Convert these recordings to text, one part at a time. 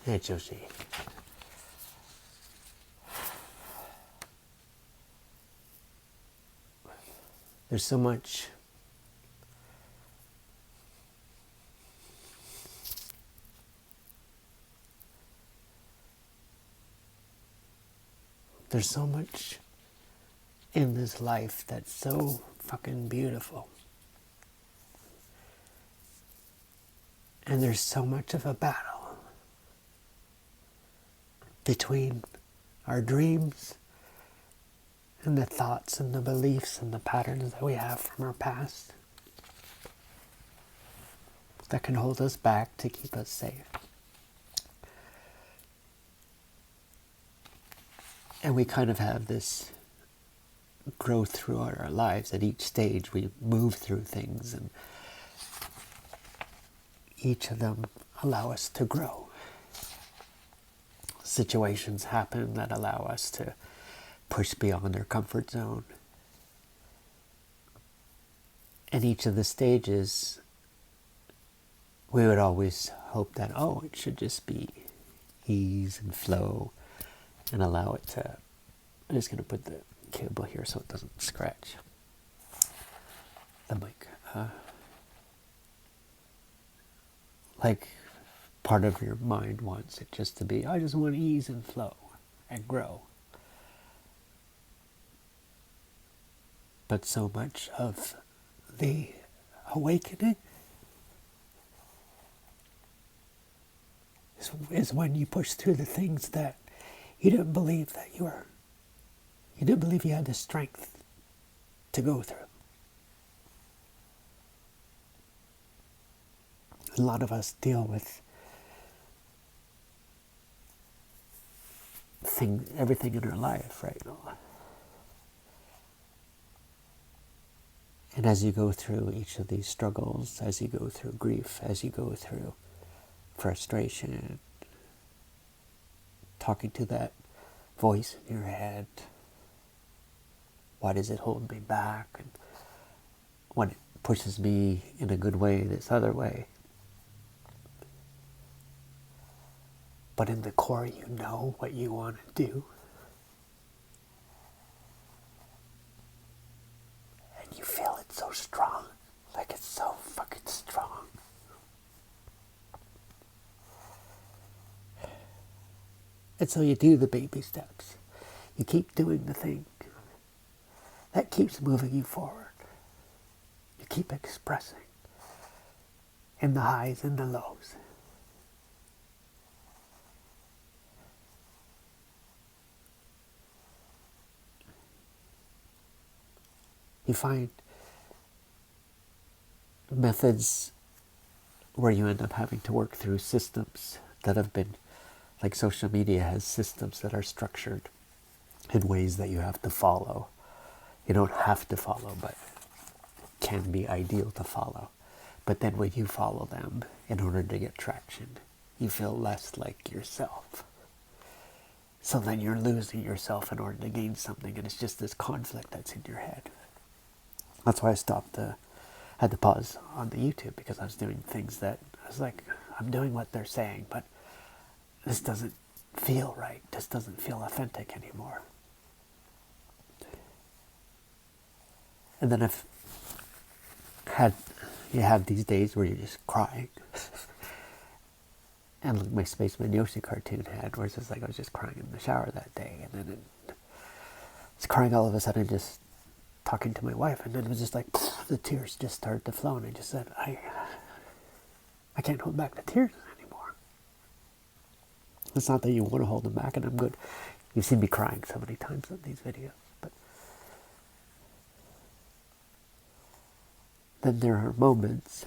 Hey, Josie. There's so much in this life that's so fucking beautiful. And there's so much of a battle between our dreams and the thoughts and the beliefs and the patterns that we have from our past that can hold us back to keep us safe. And we kind of have this growth throughout our lives. At each stage we move through things, and each of them allow us to grow. Situations happen that allow us to push beyond our comfort zone. And each of the stages, we would always hope that, it should just be ease and flow, and allow it to... I'm just going to put the cable here so it doesn't scratch the mic. Like, part of your mind wants it just to be, I just want ease and flow and grow. But so much of the awakening is when you push through the things that you didn't believe that you didn't believe you had the strength to go through. A lot of us deal with everything in our life right now. And as you go through each of these struggles, as you go through grief, as you go through frustration, talking to that voice in your head, why does it hold me back? And when it pushes me in a good way, this other way. But in the core, you know what you want to do. And you feel it so strong. Like it's so fucking strong. And so you do the baby steps. You keep doing the thing that keeps moving you forward. You keep expressing in the highs and the lows. You find methods where you end up having to work through systems that have been, like social media has systems that are structured in ways that you have to follow. You don't have to follow, but can be ideal to follow. But then when you follow them, in order to get traction, you feel less like yourself. So then you're losing yourself in order to gain something, and it's just this conflict that's in your head. That's why I had to pause on the YouTube, because I was doing things that I was like, I'm doing what they're saying, but this doesn't feel right. This doesn't feel authentic anymore. And then you have these days where you're just crying. And like my Spaceman Yoshi cartoon had, where it's just like I was just crying in the shower that day, and then I was crying all of a sudden, just talking to my wife, and then it was just like the tears just started to flow, and I just said, I can't hold back the tears anymore. It's not that you want to hold them back, and I'm good. You've seen me crying so many times on these videos, but then there are moments.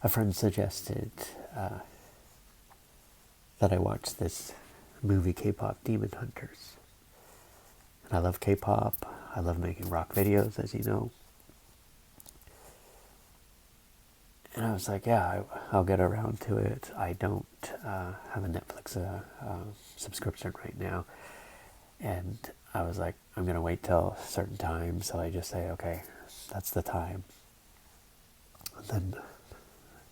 A friend suggested that I watch this movie, Kpop Demon Hunters. And I love K-pop. I love making rock videos, as you know. And I was like, yeah, I'll get around to it. I don't have a Netflix subscription right now. And I was like, I'm going to wait till a certain time. So I just say, okay, that's the time. And then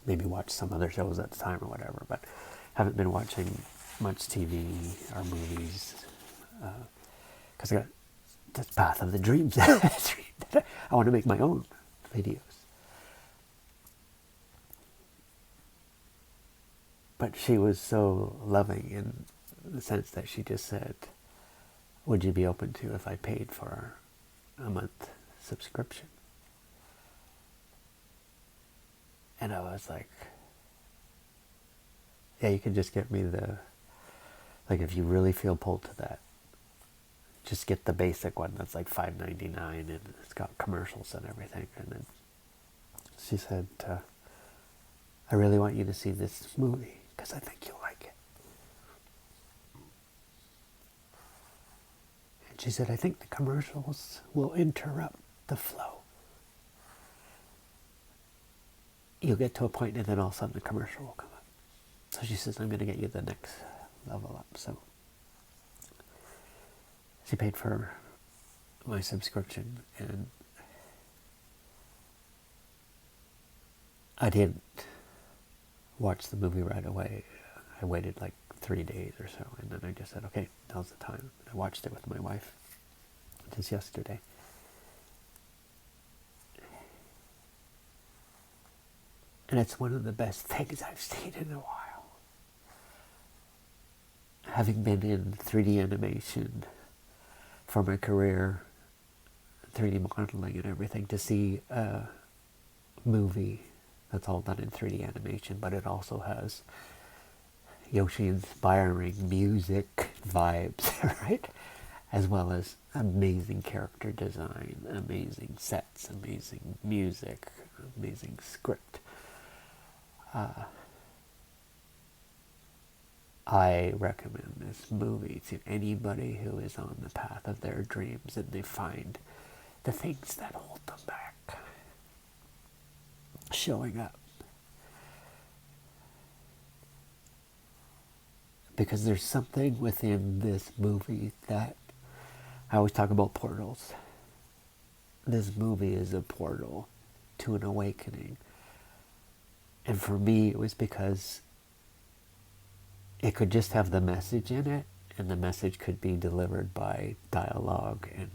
maybe watch some other shows at the time or whatever, but haven't been watching much TV or movies because I got this Path of the Dreams. I want to make my own videos. But she was so loving in the sense that she just said, would you be open to if I paid for a month subscription? And I was like, yeah, you can just get me like if you really feel pulled to that, just get the basic one that's like $5.99 and it's got commercials and everything. And then she said, I really want you to see this movie because I think you'll like it. And she said, I think the commercials will interrupt the flow. You'll get to a point and then all of a sudden the commercial will come up. So she says, I'm going to get you the next level up. So she paid for my subscription, and I didn't watch the movie right away. I waited like 3 days or so, and then I just said, okay, now's the time. I watched it with my wife just yesterday. And it's one of the best things I've seen in a while. Having been in 3D animation for my career, 3D modeling and everything, to see a movie that's all done in 3D animation, but it also has Yoshi-inspiring music vibes, right? As well as amazing character design, amazing sets, amazing music, amazing script. I recommend this movie to anybody who is on the path of their dreams and they find the things that hold them back showing up. Because there's something within this movie that, I always talk about portals. This movie is a portal to an awakening. And for me, it was because it could just have the message in it, and the message could be delivered by dialogue and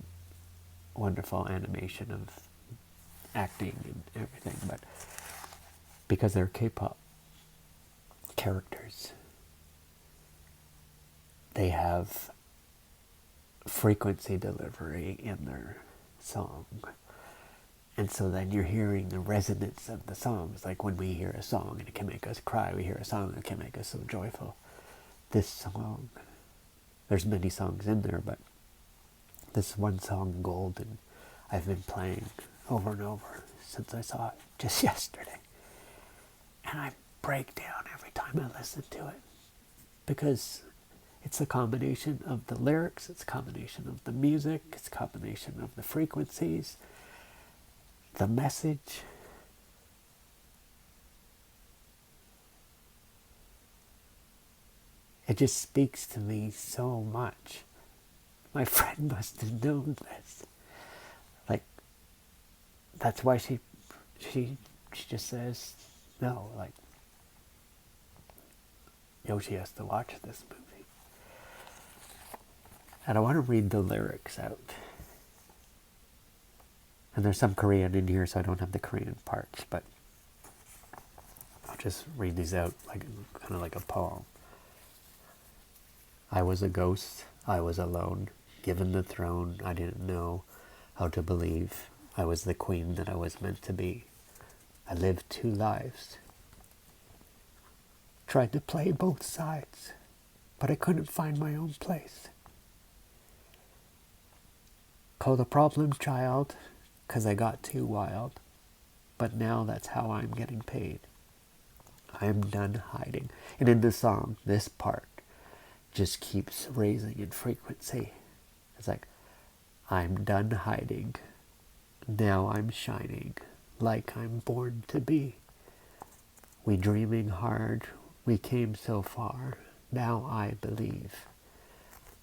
wonderful animation of acting and everything. But because they're K-pop characters, they have frequency delivery in their song. And so then you're hearing the resonance of the songs. Like when we hear a song and it can make us cry, we hear a song that can make us so joyful. This song, there's many songs in there, but this one song, Golden, I've been playing over and over since I saw it just yesterday. And I break down every time I listen to it. Because it's a combination of the lyrics, it's a combination of the music, it's a combination of the frequencies, the message. It just speaks to me so much. My friend must have known this. Like, that's why she just says, no, like, Yoshi has to watch this movie. And I want to read the lyrics out. And there's some Korean in here, so I don't have the Korean parts, but I'll just read these out like kind of like a poem. I was a ghost, I was alone, given the throne, I didn't know how to believe. I was the queen that I was meant to be. I lived 2 lives. Tried to play both sides, but I couldn't find my own place. Called a problem child, 'cause I got too wild. But now that's how I'm getting paid. I am done hiding. And in the song, this part just keeps raising in frequency. It's like, I'm done hiding. Now I'm shining like I'm born to be. We dreaming hard, we came so far. Now I believe.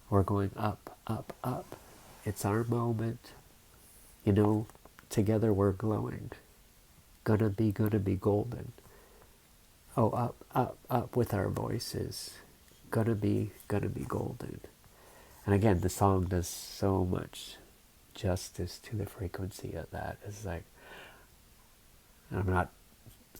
We're going up, up, up. It's our moment. You know, together we're glowing. Gonna be golden. Oh, up, up, up with our voices. Gonna be golden. And again, the song does so much justice to the frequency of that. It's like, I'm not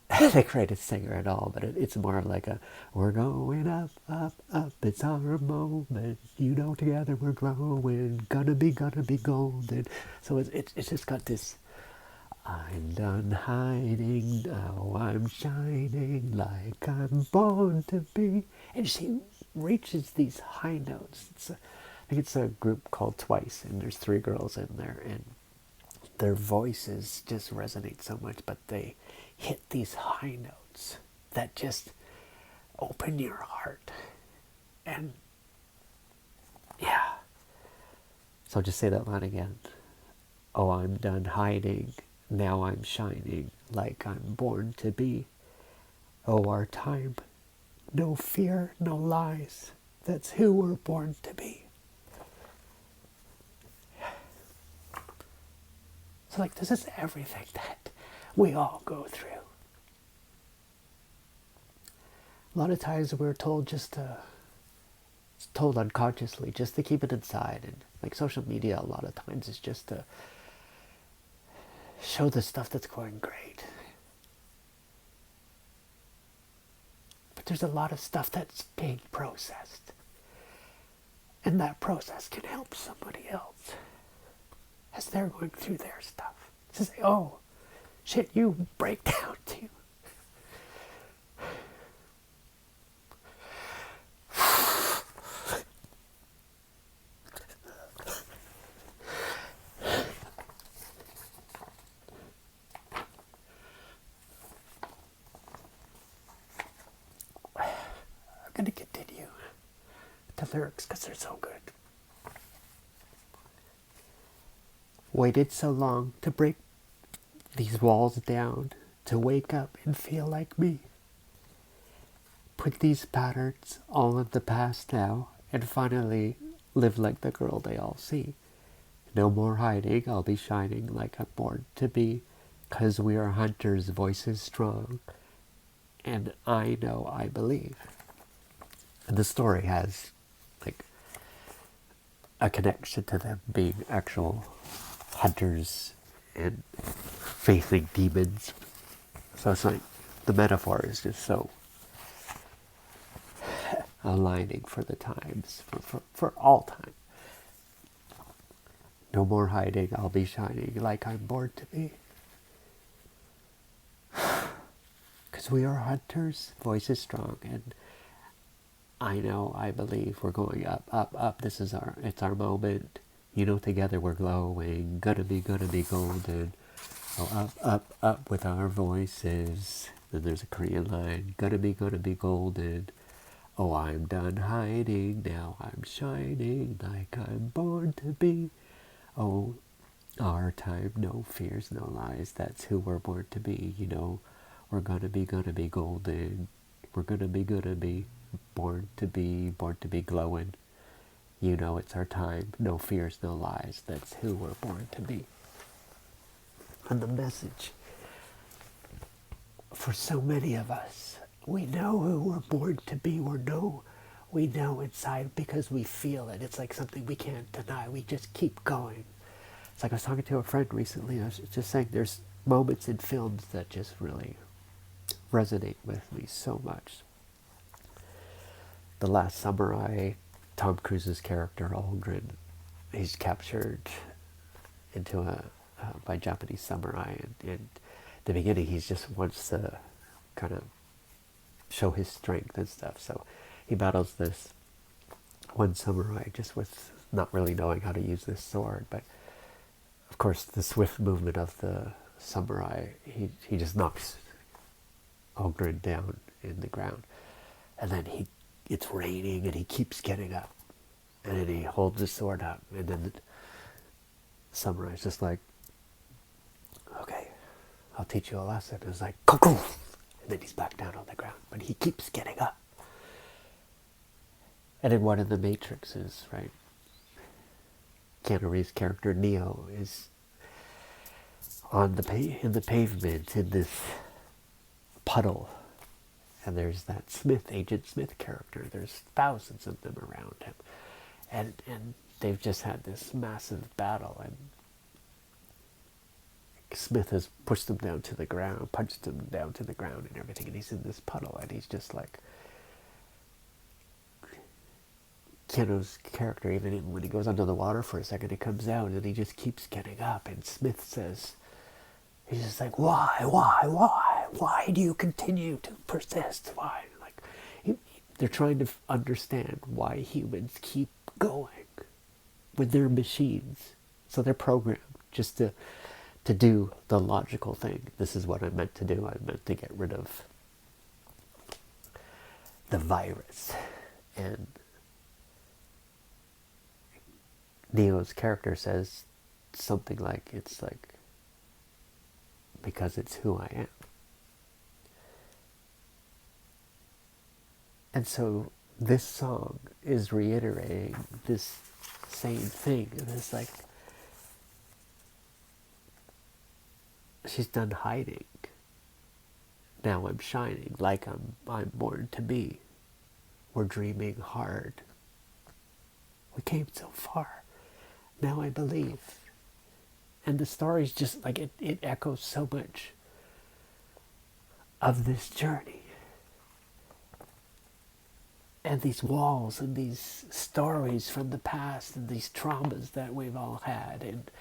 the greatest singer at all, but it's more of like a, we're going up, up, up, it's our moment, together we're glowing, gonna be golden. So it's just got this, I'm done hiding, now I'm shining like I'm born to be. And she reaches these high notes. I think it's a group called Twice, and there's 3 girls in there, and their voices just resonate so much, but they hit these high notes that just open your heart. And yeah. So just say that line again. Oh, I'm done hiding, now I'm shining like I'm born to be. Oh, our time, no fear, no lies, that's who we're born to be. So like, this is everything that we all go through. A lot of times we're told it's told unconsciously, just to keep it inside. And like social media, a lot of times is just to show the stuff that's going great. But there's a lot of stuff that's being processed. And that process can help somebody else as they're going through their stuff. To say, oh, shit, you break down too. I'm going to continue the lyrics because they're so good. Waited so long to break these walls down, to wake up and feel like me. Put these patterns all in the past now, and finally live like the girl they all see. No more hiding, I'll be shining like I'm born to be, 'cause we are hunters, voices strong, and I know I believe. And the story has like a connection to them being actual hunters and facing demons. So it's like the metaphor is just so aligning for the times, for all time. No more hiding, I'll be shining like I'm born to be. 'Cause we are hunters, voices strong, and I know, I believe we're going up, up, up. It's our moment. Together we're glowing. Gonna be golden. Oh, up, up, up with our voices. Then there's a Korean line. Gonna be golden. Oh, I'm done hiding. Now I'm shining like I'm born to be. Oh, our time, no fears, no lies. That's who we're born to be. We're gonna be golden. We're gonna be born to be glowing. It's our time. No fears, no lies. That's who we're born to be. And the message for so many of us, we know who we're born to be. We know inside because we feel it. It's like something we can't deny. We just keep going. It's like I was talking to a friend recently. I was just saying there's moments in films that just really resonate with me so much. The Last Samurai, Tom Cruise's character Aldrin, he's captured by Japanese samurai, and in the beginning he just wants to kind of show his strength and stuff. So he battles this one samurai just with not really knowing how to use this sword, but of course the swift movement of the samurai, he just knocks Aldrin down in the ground, and then it's raining and he keeps getting up, and then he holds the sword up, and then the samurai's just like, okay, I'll teach you a lesson. It's like, cuckoo! And then he's back down on the ground, but he keeps getting up. And in one of the Matrixes, right, Keanu Reeves' character Neo is on in the pavement in this puddle, And there's that Smith, Agent Smith character. There's thousands of them around him. And they've just had this massive battle, and Smith has pushed them down to the ground, punched them down to the ground and everything, and he's in this puddle, and he's just like, Keanu's character, even when he goes under the water for a second, he comes out and he just keeps getting up, and Smith says, he's just like, why do you continue to persist? Why? Like, they're trying to understand why humans keep going with their machines. So they're programmed just to do the logical thing. This is what I meant to do. I meant to get rid of the virus. And Neo's character says something like, it's like, because it's who I am. And so this song is reiterating this same thing. And it's like, she's done hiding. Now I'm shining like I'm born to be. We're dreaming hard. We came so far. Now I believe. And the story's just like, it echoes so much of this journey. And these walls and these stories from the past and these traumas that we've all had. And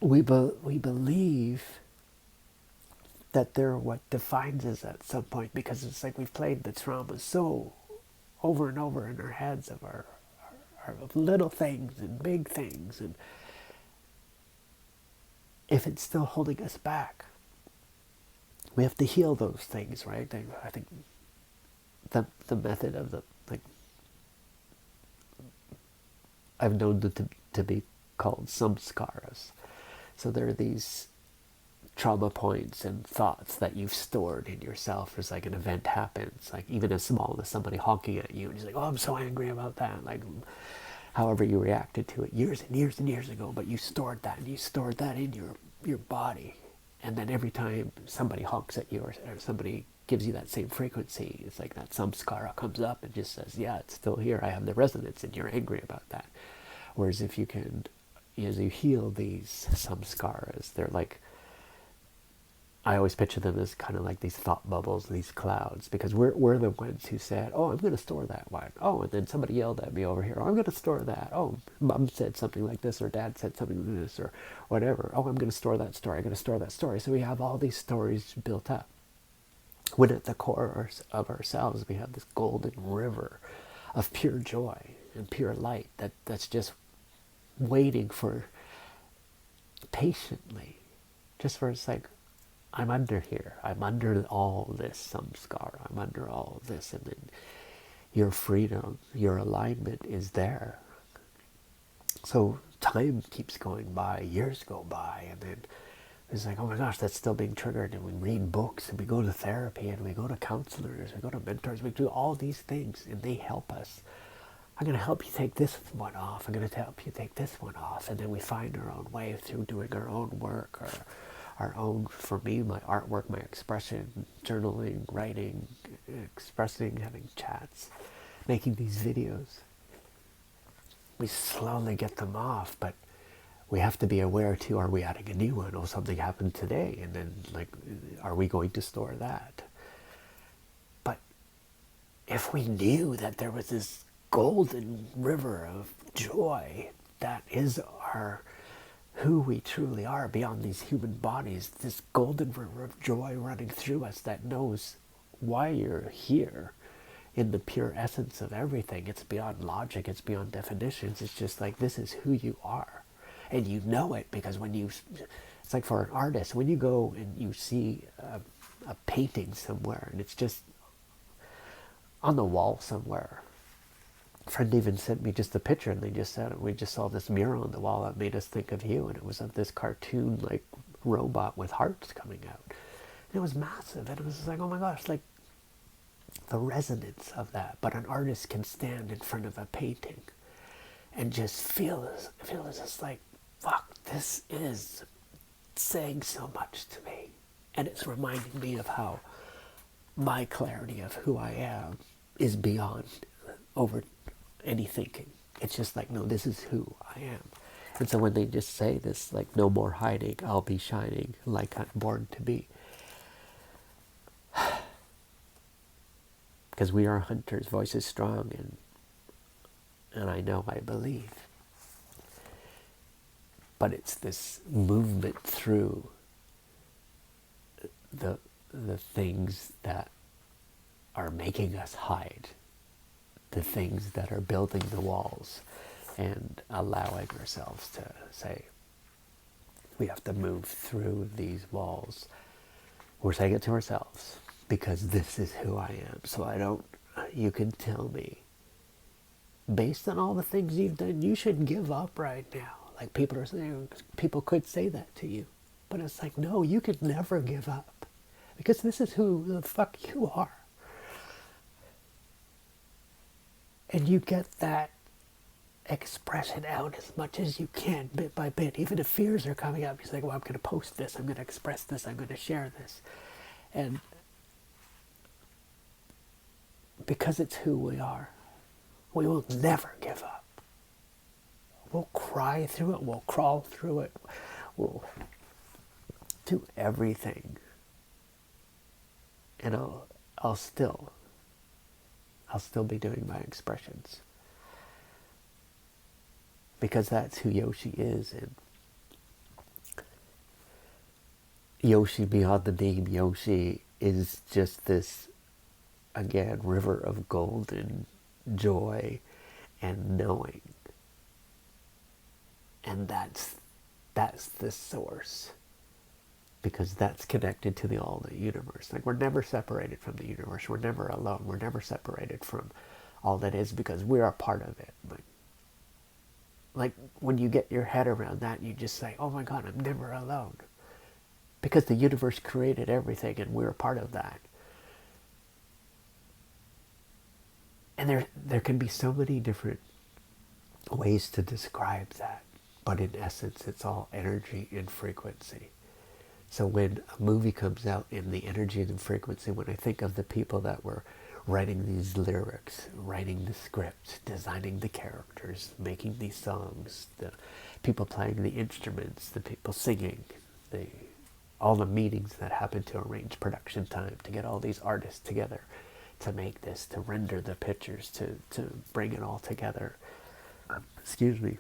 we believe that they're what defines us at some point, because it's like we've played the trauma so over and over in our heads of our little things and big things. And if it's still holding us back, we have to heal those things, right? I think the method of the, like, I've known them to be called samskaras. So there are these trauma points and thoughts that you've stored in yourself as like an event happens, like even as small as somebody honking at you and you're like, oh, I'm so angry about that, like however you reacted to it years and years and years ago, but you stored that, and you stored that in your body. And then every time somebody honks at you or somebody gives you that same frequency, it's like that samskara comes up and just says, yeah, it's still here, I have the resonance, and you're angry about that. Whereas if you can, as you heal these samskaras, they're like, I always picture them as kind of like these thought bubbles, these clouds, because we're the ones who said, oh, I'm going to store that one. Oh, and then somebody yelled at me over here, oh, I'm going to store that. Oh, mom said something like this, or dad said something like this, or whatever. Oh, I'm going to store that story. I'm going to store that story. So we have all these stories built up. When at the core of ourselves, we have this golden river of pure joy and pure light that's just waiting for, patiently, just for, it's like, I'm under here. I'm under all this samskara. I'm under all of this. And then your freedom, your alignment is there. So time keeps going by, years go by, and then it's like, oh my gosh, that's still being triggered. And we read books, and we go to therapy, and we go to counselors, we go to mentors, we do all these things, and they help us. I'm going to help you take this one off. I'm going to help you take this one off. And then we find our own way through doing our own work, or our own, for me, my artwork, my expression, journaling, writing, expressing, having chats, making these videos. We slowly get them off, but we have to be aware too, are we adding a new one? Oh, something happened today, and then, like, are we going to store that? But if we knew that there was this golden river of joy that is who we truly are beyond these human bodies, this golden river of joy running through us that knows why you're here in the pure essence of everything. It's beyond logic, it's beyond definitions, it's just like, this is who you are. And you know it, because when you, it's like for an artist, when you go and you see a painting somewhere and it's just on the wall somewhere. A friend even sent me just a picture, and they just said, we just saw this mural on the wall that made us think of you, and it was of this cartoon like robot with hearts coming out. And it was massive, and it was like, oh my gosh, like the resonance of that. But an artist can stand in front of a painting and just feel it's just like, fuck, this is saying so much to me. And it's reminding me of how my clarity of who I am is beyond over any thinking. It's just like, no, this is who I am. And so when they just say this, like, no more hiding, I'll be shining like I'm born to be. Because we are hunters, voice is strong, and I know, I believe. But it's this movement through the things that are making us hide, the things that are building the walls, and allowing ourselves to say, we have to move through these walls. We're saying it to ourselves because this is who I am. So you can tell me, based on all the things you've done, you should give up right now. Like people are saying, people could say that to you. But it's like, no, you could never give up. Because this is who the fuck you are. And you get that expression out as much as you can, bit by bit. Even if fears are coming up, you're like, well, I'm going to post this, I'm going to express this, I'm going to share this. And because it's who we are, we will never give up. We'll cry through it, we'll crawl through it, we'll do everything. And I'll still be doing my expressions. Because that's who Yoshi is. And Yoshi, beyond the name Yoshi, is just this, again, river of golden joy and knowing. And that's the source. Because that's connected to the all the universe. Like, we're never separated from the universe. We're never alone. We're never separated from all that is, because we are part of it. Like when you get your head around that, you just say, oh my God, I'm never alone. Because the universe created everything and we're a part of that. And there can be so many different ways to describe that. But in essence, it's all energy and frequency. So when a movie comes out in the energy and frequency, when I think of the people that were writing these lyrics, writing the script, designing the characters, making these songs, the people playing the instruments, the people singing, all the meetings that happen to arrange production time, to get all these artists together, to make this, to render the pictures, to bring it all together. Excuse me.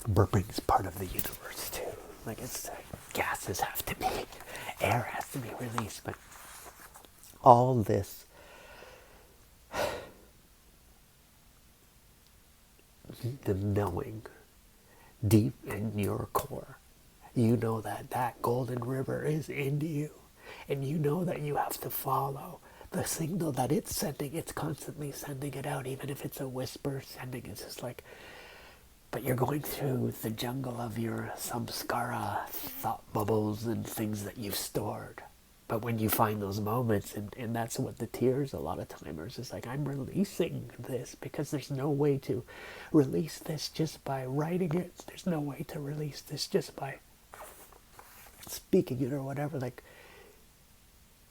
Burping is part of the universe too. Like, it's gases have to be, air has to be released, but all this the knowing deep in your core, you know that that golden river is in you, and you know that you have to follow the signal that it's sending. It's constantly sending it out, even if it's a whisper sending. It's just like, but you're going through the jungle of your samskara thought bubbles and things that you've stored. But when you find those moments, and that's what the tears a lot of timers is like, I'm releasing this, because there's no way to release this just by writing it. There's no way to release this just by speaking it or whatever. Like,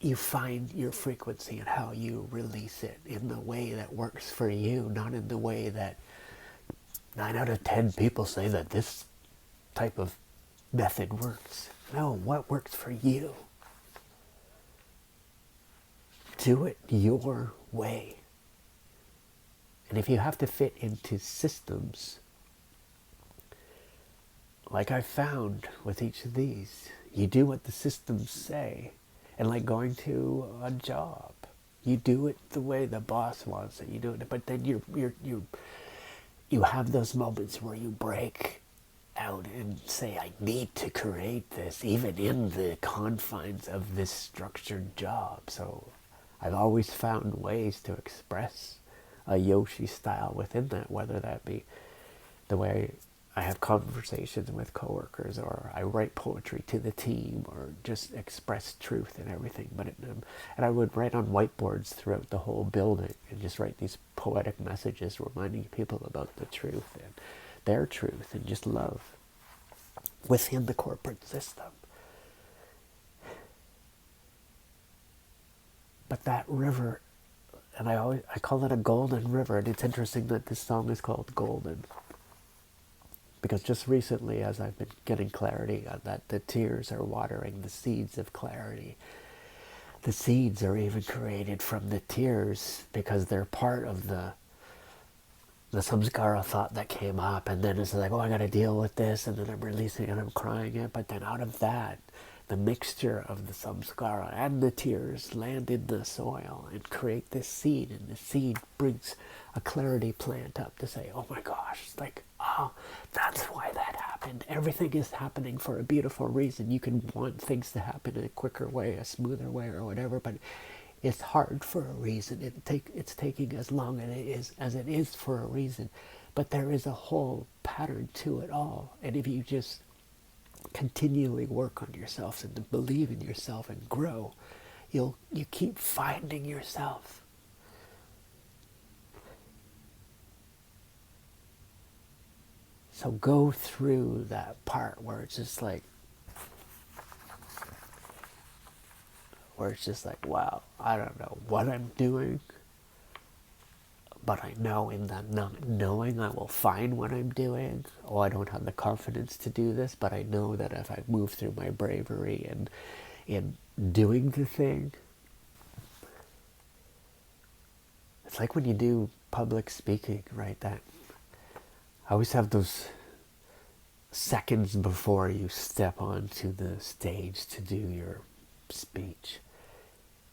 you find your frequency and how you release it in the way that works for you, not in the way that 9 out of 10 people say that this type of method works. No, what works for you? Do it your way. And if you have to fit into systems, like I found with each of these, you do what the systems say. And like going to a job, you do it the way the boss wants it. You do it, but then you have those moments where you break out and say, I need to create this, even in the confines of this structured job. So I've always found ways to express a Yoshi style within that, whether that be the way I have conversations with coworkers, or I write poetry to the team, or just express truth and everything. And I would write on whiteboards throughout the whole building and just write these poetic messages reminding people about the truth and their truth and just love within the corporate system. But that river, and I call it a golden river, and it's interesting that this song is called Golden. Because just recently, as I've been getting clarity on that, the tears are watering the seeds of clarity. The seeds are even created from the tears because they're part of the samskara thought that came up, and then it's like, oh, I got to deal with this, and then I'm releasing it, I'm crying it, but then out of that, the mixture of the samskara and the tears land in the soil and create this seed, and the seed brings a clarity plant up to say, oh my gosh, it's like, oh, that's why that happened. Everything is happening for a beautiful reason. You can want things to happen in a quicker way, a smoother way, or whatever, but it's hard for a reason. It's taking as long as it is for a reason. But there is a whole pattern to it all. And if you just continually work on yourself and believe in yourself and grow, you keep finding yourself. So go through that part where it's just like, wow, I don't know what I'm doing, but I know in that not knowing I will find what I'm doing. Oh, I don't have the confidence to do this, but I know that if I move through my bravery and in doing the thing, it's like when you do public speaking, right? That I always have those seconds before you step onto the stage to do your speech.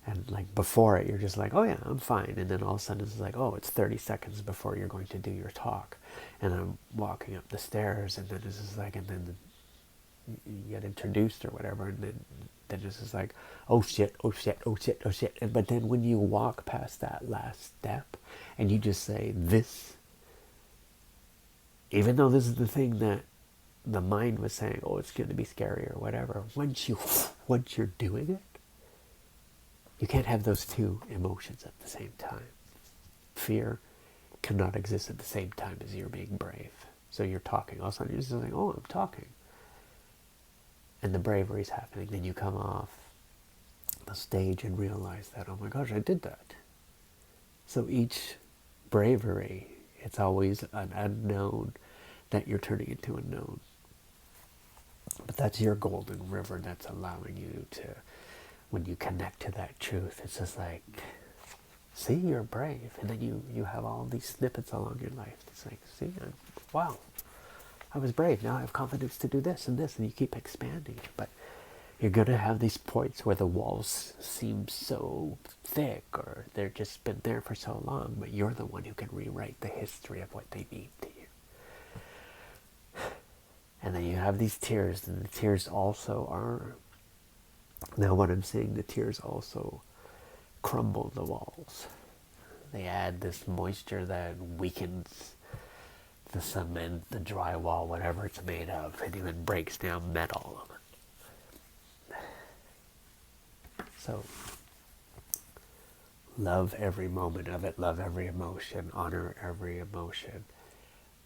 And like before it, you're just like, oh yeah, I'm fine. And then all of a sudden it's like, oh, it's 30 seconds before you're going to do your talk. And I'm walking up the stairs, and then it's just like, and then you get introduced or whatever, and then it's just like, oh shit, oh shit, oh shit, oh shit. But then when you walk past that last step and you just say this, even though this is the thing that the mind was saying, oh, it's going to be scary or whatever, once you're doing it, you can't have those two emotions at the same time. Fear cannot exist at the same time as you're being brave. So you're talking, all of a sudden you're just like, oh, I'm talking. And the bravery is happening. Then you come off the stage and realize that, oh my gosh, I did that. So each bravery, it's always an unknown that you're turning into a known. But that's your golden river that's allowing you to, when you connect to that truth, it's just like, see, you're brave. And then you have all these snippets along your life. It's like, see, wow, I was brave. Now I have confidence to do this and this. And you keep expanding. But you're going to have these points where the walls seem so thick, or they've just been there for so long. But you're the one who can rewrite the history of what they mean to you. And then you have these tears. And the tears also are... Now what I'm saying, the tears also crumble the walls. They add this moisture that weakens the cement, the drywall, whatever it's made of. It even breaks down metal. So, love every moment of it, love every emotion, honor every emotion.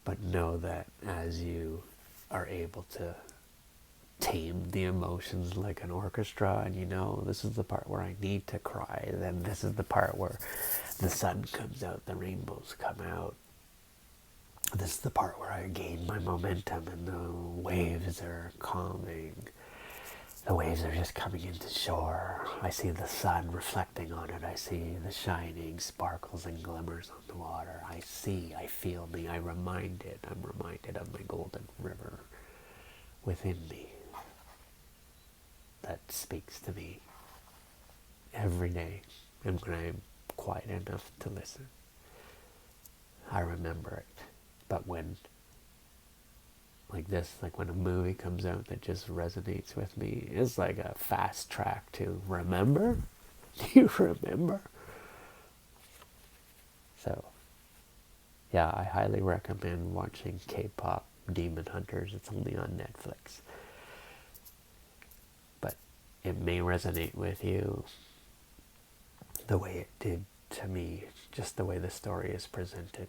But know that as you are able to tame the emotions like an orchestra, and you know, this is the part where I need to cry, then this is the part where the sun comes out, the rainbows come out, this is the part where I gain my momentum and the waves are calming, the waves are just coming into shore, I see the sun reflecting on it, I see the shining sparkles and glimmers on the water, I feel me, I'm reminded of my golden river within me that speaks to me every day, and when I'm quiet enough to listen, I remember it. But when, like this, like when a movie comes out that just resonates with me, it's like a fast track to remember. Do you remember? So, yeah, I highly recommend watching K-pop Demon Hunters. It's only on Netflix. It may resonate with you the way it did to me, just the way the story is presented.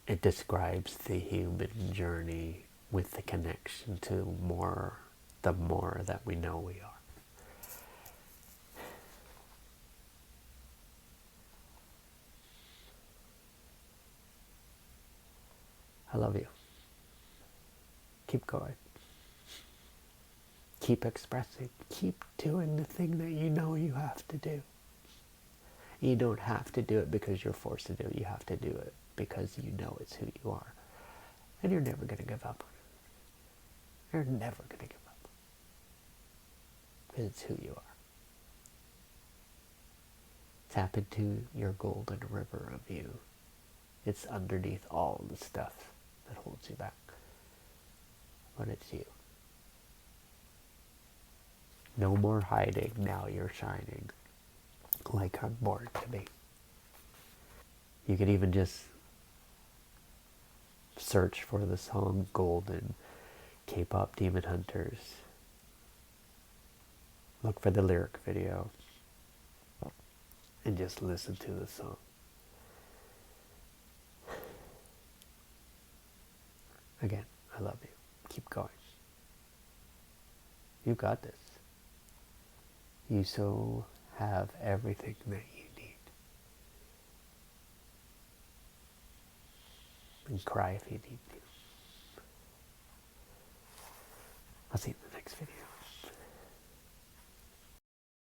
It describes the human journey with the connection to more the more that we know we are. I love you. Keep going. Keep expressing. Keep doing the thing that you know you have to do. You don't have to do it because you're forced to do it. You have to do it because you know it's who you are. And you're never going to give up. You're never going to give up. Because it's who you are. Tap into your golden river of you. It's underneath all the stuff that holds you back. But it's you. No more hiding. Now you're shining. Like I'm born to be. You can even just search for the song Golden, K-pop Demon Hunters. Look for the lyric video. And just listen to the song. Again, I love you. Keep going. You got this. You so have everything that you need. And cry if you need to. I'll see you in the next video.